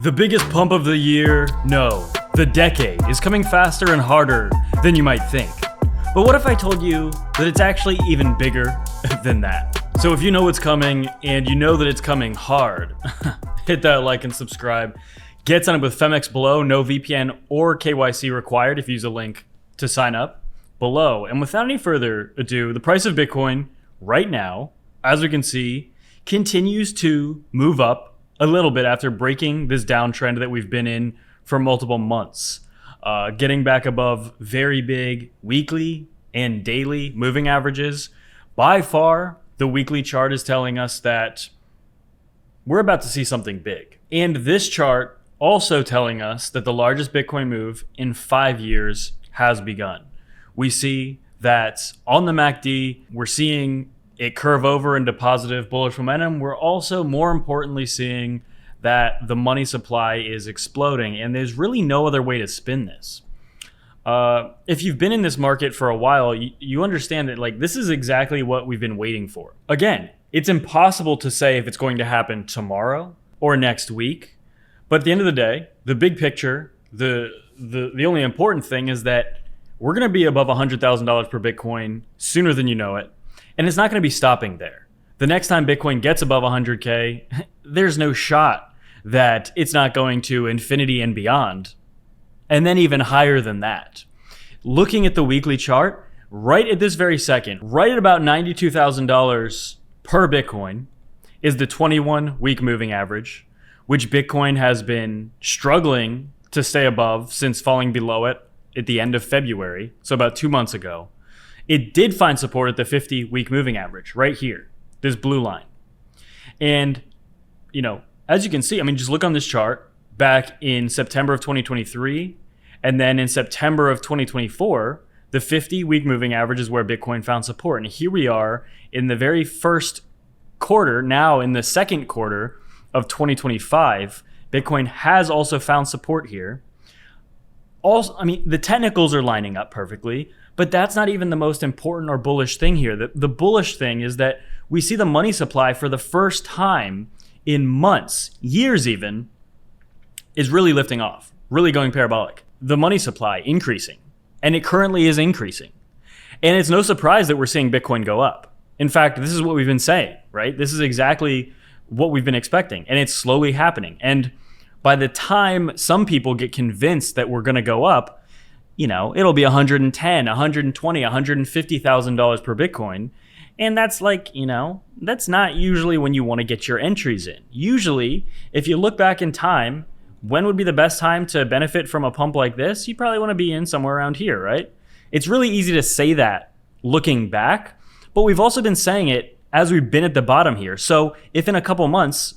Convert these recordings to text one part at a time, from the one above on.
The biggest pump of the year? No. The decade is coming faster and harder than you might think. But what if I told you that it's actually even bigger than that? So if you know what's coming and you know that it's coming hard, hit that like and subscribe. Get signed up with Femex below, no VPN or KYC required if you use a link to sign up below. And without any further ado, the price of Bitcoin right now, as we can see, continues to move up a little bit after breaking this downtrend that we've been in for multiple months. Getting back above very big weekly and daily moving averages. By far, the weekly chart is telling us that we're about to see something big. And this chart also telling us that the largest Bitcoin move in 5 years has begun. We see that on the MACD, we're seeing it curve over into positive bullish momentum. We're also, more importantly, seeing that the money supply is exploding, and there's really no other way to spin this. If you've been in this market for a while, you understand that this is exactly what we've been waiting for. Again, it's impossible to say if it's going to happen tomorrow or next week, but at the end of the day, the big picture, the only important thing is that we're going to be above $100,000 per Bitcoin sooner than you know it. And it's not going to be stopping there. The next time Bitcoin gets above 100K, there's no shot that it's not going to infinity and beyond, and then even higher than that. Looking at the weekly chart, right at this very second, right at about $92,000 per Bitcoin is the 21-week moving average, which Bitcoin has been struggling to stay above since falling below it at the end of February, so about 2 months ago. It did find support at the 50-week moving average right here, this blue line. And, as you can see, just look on this chart back in September of 2023, and then in September of 2024, the 50-week moving average is where Bitcoin found support. And here we are in the very first quarter, now in the second quarter of 2025, Bitcoin has also found support here. Also, the technicals are lining up perfectly, but that's not even the most important or bullish thing here. The bullish thing is that we see the money supply for the first time in months, years even, is really lifting off, really going parabolic. The money supply increasing, and it currently is increasing. And it's no surprise that we're seeing Bitcoin go up. In fact, this is what we've been saying, right? This is exactly what we've been expecting, and it's slowly happening. And by the time some people get convinced that we're going to go up, it'll be $110,000, $120,000, $150,000 per Bitcoin. And that's that's not usually when you want to get your entries in. Usually, if you look back in time, when would be the best time to benefit from a pump like this? You probably want to be in somewhere around here, right? It's really easy to say that looking back, but we've also been saying it as we've been at the bottom here. So if in a couple months,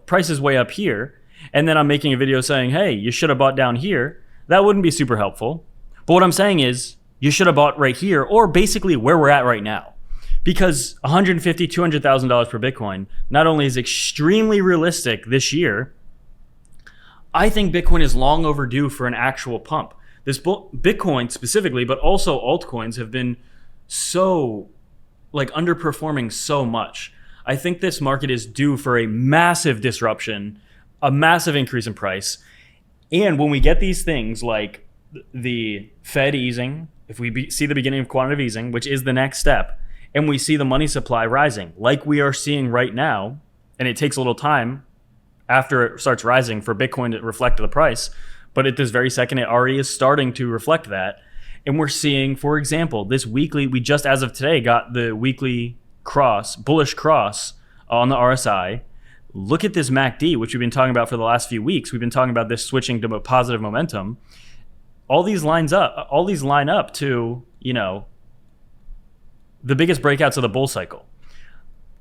price is way up here, and then I'm making a video saying, hey, you should have bought down here, that wouldn't be super helpful. But what I'm saying is you should have bought right here, or basically where we're at right now. Because $150,000, $200,000 per Bitcoin not only is extremely realistic this year, I think Bitcoin is long overdue for an actual pump. This Bitcoin specifically, but also altcoins have been so underperforming so much. I think this market is due for a massive disruption, a massive increase in price. And when we get these things like the Fed easing, if we see the beginning of quantitative easing, which is the next step, and we see the money supply rising like we are seeing right now, and it takes a little time after it starts rising for Bitcoin to reflect the price, but at this very second, it already is starting to reflect that. And we're seeing, for example, this weekly, we just as of today got the weekly bullish cross on the RSI. Look at this MACD, which we've been talking about for the last few weeks. We've been talking about this switching to a positive momentum. All these line up to, the biggest breakouts of the bull cycle.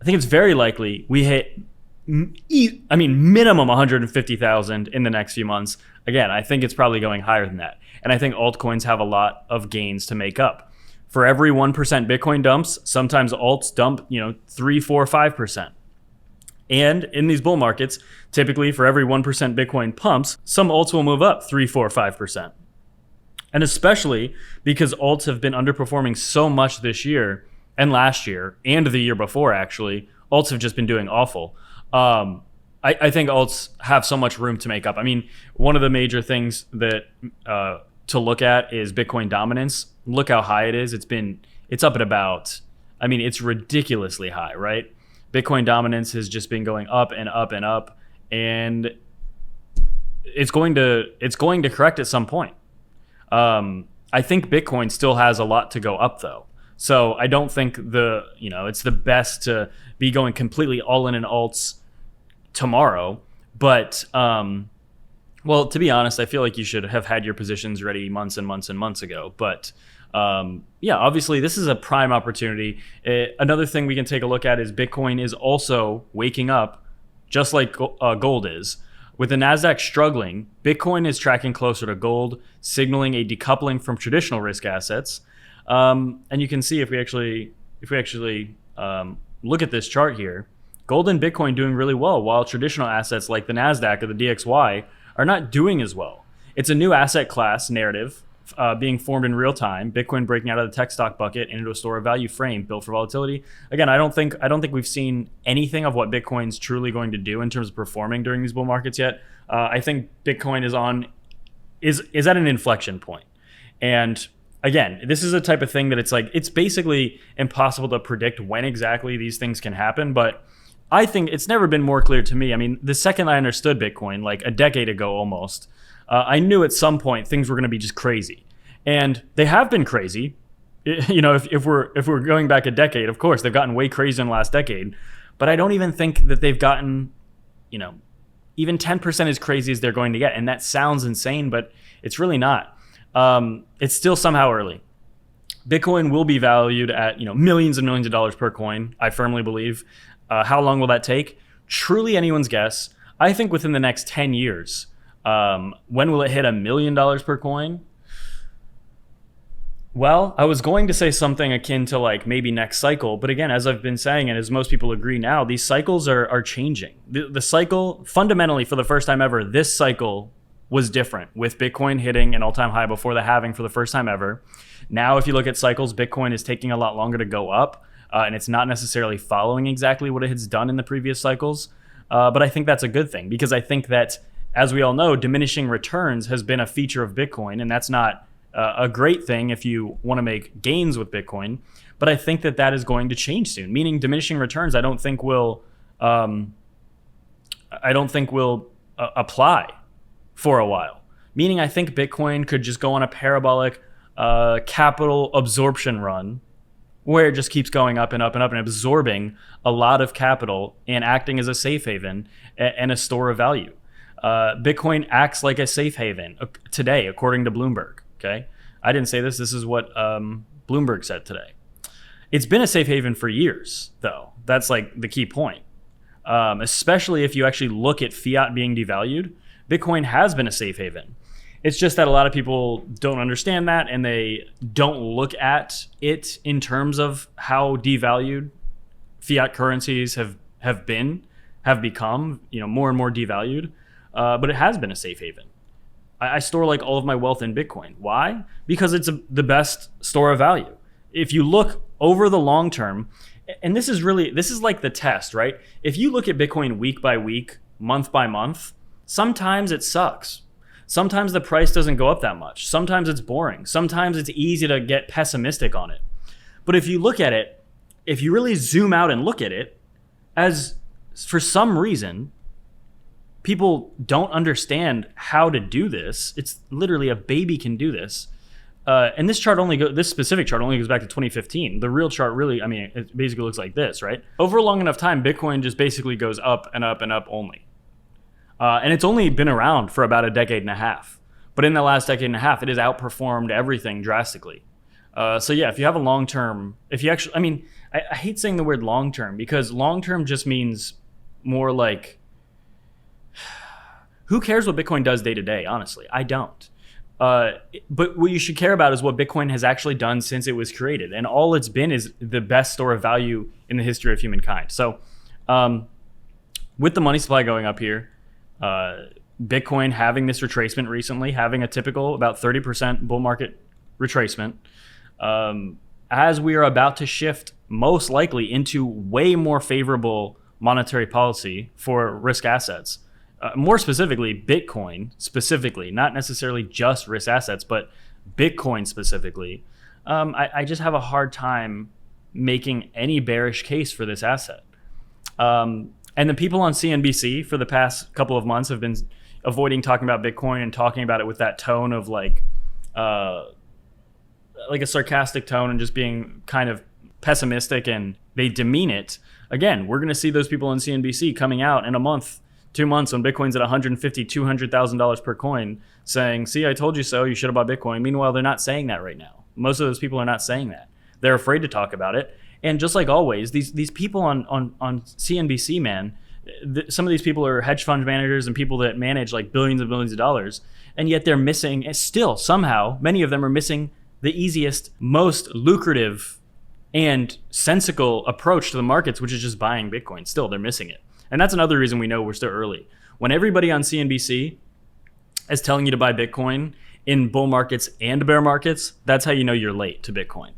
I think it's very likely we hit, minimum 150,000 in the next few months. Again, I think it's probably going higher than that. And I think altcoins have a lot of gains to make up. For every 1% Bitcoin dumps, sometimes alts dump, 3, 4, 5%. And in these bull markets, typically for every 1% Bitcoin pumps, some alts will move up 3, 4, 5%. And especially because alts have been underperforming so much this year and last year and the year before, actually, alts have just been doing awful. I think alts have so much room to make up. I mean, one of the major things that to look at is Bitcoin dominance. Look how high it is. It's up at about, I mean, it's ridiculously high, right? Bitcoin dominance has just been going up and up and up, and it's going to correct at some point. I think Bitcoin still has a lot to go up though. So I don't think it's the best to be going completely all in alts tomorrow. But well, to be honest, I feel like you should have had your positions ready months and months and months ago. But yeah, obviously this is a prime opportunity. Another thing we can take a look at is Bitcoin is also waking up, just like gold is. With the NASDAQ struggling, Bitcoin is tracking closer to gold, signaling a decoupling from traditional risk assets. And you can see if we actually look at this chart here, gold and Bitcoin doing really well, while traditional assets like the NASDAQ or the DXY are not doing as well. It's a new asset class narrative being formed in real time. Bitcoin breaking out of the tech stock bucket into a store of value frame built for volatility. Again, I don't think we've seen anything of what Bitcoin's truly going to do in terms of performing during these bull markets yet. I think Bitcoin is at an inflection point. And again, this is a type of thing that it's basically impossible to predict when exactly these things can happen. But I think it's never been more clear to me. I mean, the second I understood Bitcoin, like a decade ago almost, I knew at some point things were going to be just crazy, and they have been crazy. You know, if we're going back a decade, of course they've gotten way crazier in the last decade, but I don't even think that they've gotten, even 10% as crazy as they're going to get. And that sounds insane, but it's really not. It's still somehow early. Bitcoin will be valued at millions and millions of dollars per coin, I firmly believe. How long will that take? Truly anyone's guess. I think within the next 10 years. When will it hit $1 million per coin? Well, I was going to say something akin to like maybe next cycle, but again, as I've been saying, and as most people agree now, these cycles are changing. The cycle, fundamentally, for the first time ever, this cycle was different, with Bitcoin hitting an all-time high before the halving for the first time ever. Now, if you look at cycles, Bitcoin is taking a lot longer to go up, and it's not necessarily following exactly what it has done in the previous cycles. But I think that's a good thing, because I think that, as we all know, diminishing returns has been a feature of Bitcoin, and that's not a great thing if you want to make gains with Bitcoin. But I think that is going to change soon. Meaning, diminishing returns, I don't think will apply for a while. Meaning, I think Bitcoin could just go on a parabolic capital absorption run, where it just keeps going up and up and up and absorbing a lot of capital and acting as a safe haven and a store of value. Bitcoin acts like a safe haven today, according to Bloomberg. Okay, I didn't say this. This is what Bloomberg said today. It's been a safe haven for years, though. That's like the key point. Especially if you actually look at fiat being devalued, Bitcoin has been a safe haven. It's just that a lot of people don't understand that, and they don't look at it in terms of how devalued fiat currencies have become, more and more devalued. But it has been a safe haven. I store like all of my wealth in Bitcoin. Why? Because it's the best store of value. If you look over the long term, and this is like the test, right? If you look at Bitcoin week by week, month by month, sometimes it sucks. Sometimes the price doesn't go up that much. Sometimes it's boring. Sometimes it's easy to get pessimistic on it. But if you look at it, if you really zoom out and look at it, as for some reason, people don't understand how to do this. It's literally a baby can do this. And this specific chart only goes back to 2015. The real chart really, it basically looks like this, right? Over a long enough time, Bitcoin just basically goes up and up and up only. And it's only been around for about a decade and a half. But in the last decade and a half, it has outperformed everything drastically. So yeah, if you have a long-term, if you actually, I hate saying the word long-term, because long-term just means more like, who cares what Bitcoin does day to day? Honestly, I don't. But what you should care about is what Bitcoin has actually done since it was created. And all it's been is the best store of value in the history of humankind. So with the money supply going up here, Bitcoin having this retracement recently, having a typical about 30% bull market retracement, as we are about to shift most likely into way more favorable monetary policy for risk assets. More specifically, Bitcoin specifically, not necessarily just risk assets, but Bitcoin specifically. I just have a hard time making any bearish case for this asset. And the people on CNBC for the past couple of months have been avoiding talking about Bitcoin and talking about it with that tone of like a sarcastic tone and just being kind of pessimistic, and they demean it. Again, we're going to see those people on CNBC coming out in a month, 2 months, when Bitcoin's at $150,000, $200,000 per coin, saying, see, I told you so, you should have bought Bitcoin. Meanwhile, they're not saying that right now. Most of those people are not saying that. They're afraid to talk about it. And just like always, these people on CNBC, man, some of these people are hedge fund managers and people that manage like billions and billions of dollars, and yet they're missing, still somehow, many of them are missing the easiest, most lucrative and sensical approach to the markets, which is just buying Bitcoin. Still, they're missing it. And that's another reason we know we're still early. When everybody on CNBC is telling you to buy Bitcoin in bull markets and bear markets, that's how you know you're late to Bitcoin.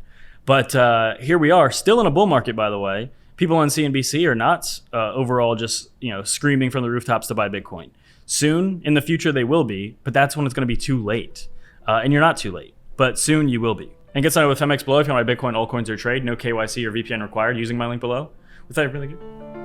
But here we are, still in a bull market, by the way. People on CNBC are not overall just screaming from the rooftops to buy Bitcoin. Soon, in the future, they will be, but that's when it's going to be too late. And you're not too late, but soon you will be. And get started with MX below if you want to buy Bitcoin, altcoins, or trade. No KYC or VPN required using my link below. With that, really good.